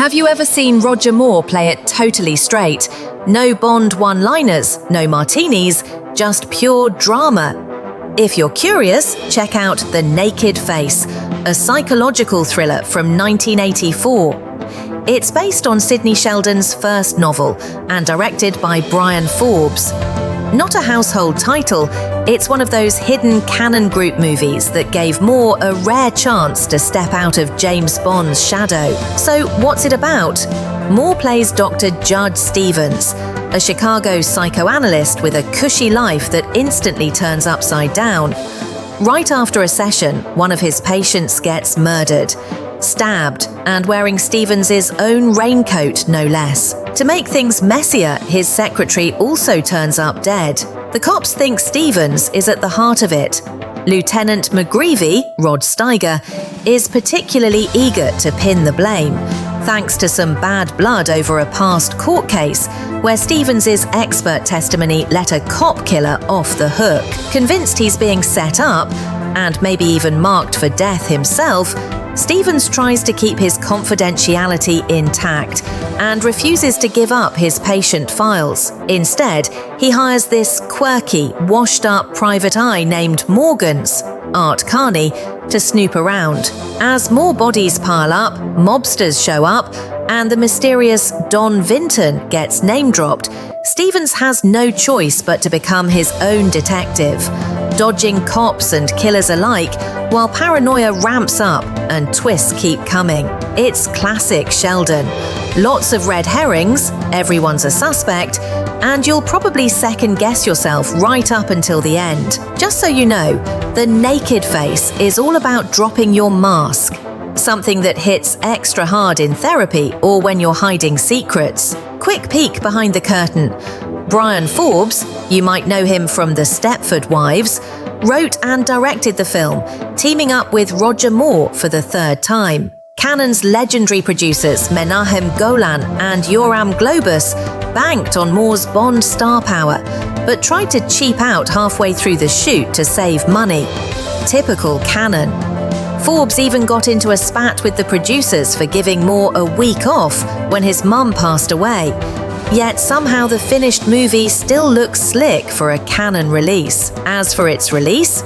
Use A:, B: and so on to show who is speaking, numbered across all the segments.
A: Have you ever seen Roger Moore play it totally straight? No Bond one-liners, no martinis, just pure drama. If you're curious, check out The Naked Face, a psychological thriller from 1984. It's based on Sidney Sheldon's first novel and directed by Bryan Forbes. Not a household title, it's one of those hidden Canon Group movies that gave Moore a rare chance to step out of James Bond's shadow. So what's it about? Moore plays Dr. Judd Stevens, a Chicago psychoanalyst with a cushy life that instantly turns upside down. Right after a session, one of his patients gets murdered, stabbed, and wearing Stevens' own raincoat, no less. To make things messier, his secretary also turns up dead. The cops think Stevens is at the heart of it. Lieutenant McGreevy, Rod Steiger, is particularly eager to pin the blame, thanks to some bad blood over a past court case where Stevens' expert testimony let a cop killer off the hook. Convinced he's being set up, and maybe even marked for death himself, Stevens tries to keep his confidentiality intact and refuses to give up his patient files. Instead, he hires this quirky, washed-up private eye named Morgans, Art Carney, to snoop around. As more bodies pile up, mobsters show up, and the mysterious Don Vinton gets name-dropped, Stevens has no choice but to become his own detective, dodging cops and killers alike, while paranoia ramps up and twists keep coming. It's classic Sheldon. Lots of red herrings, everyone's a suspect, and you'll probably second-guess yourself right up until the end. Just so you know, The Naked Face is all about dropping your mask, something that hits extra hard in therapy or when you're hiding secrets. Quick peek behind the curtain. Bryan Forbes, you might know him from The Stepford Wives, wrote and directed the film, teaming up with Roger Moore for the third time. Canon's legendary producers Menahem Golan and Yoram Globus banked on Moore's Bond star power, but tried to cheap out halfway through the shoot to save money. Typical Canon. Forbes even got into a spat with the producers for giving Moore a week off when his mum passed away. Yet somehow the finished movie still looks slick for a Canon release. As for its release,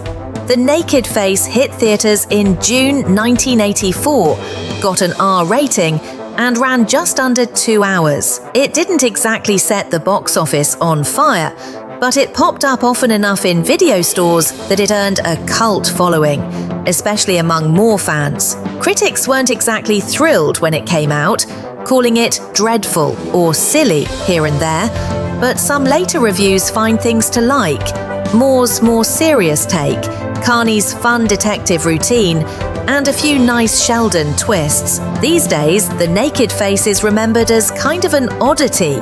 A: The Naked Face hit theaters in June 1984, got an R rating, and ran just under 2 hours. It didn't exactly set the box office on fire, but it popped up often enough in video stores that it earned a cult following, especially among Moore fans. Critics weren't exactly thrilled when it came out, calling it dreadful or silly here and there, but some later reviews find things to like. Moore's more serious take, Carney's fun detective routine, and a few nice Sheldon twists. These days, The Naked Face is remembered as kind of an oddity,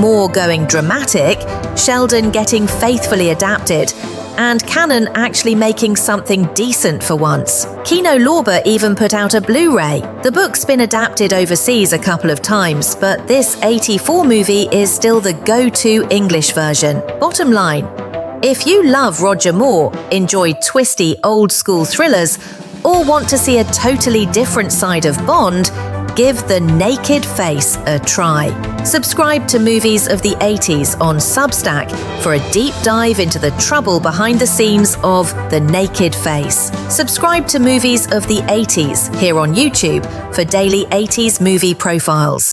A: Moore going dramatic, Sheldon getting faithfully adapted, and Canon actually making something decent for once. Kino Lorber even put out a Blu-ray. The book's been adapted overseas a couple of times, but this 84 movie is still the go-to English version. Bottom line, if you love Roger Moore, enjoy twisty old-school thrillers, or want to see a totally different side of Bond, give The Naked Face a try. Subscribe to Movies of the 80s on Substack for a deep dive into the trouble behind the scenes of The Naked Face. Subscribe to Movies of the 80s here on YouTube for daily 80s movie profiles.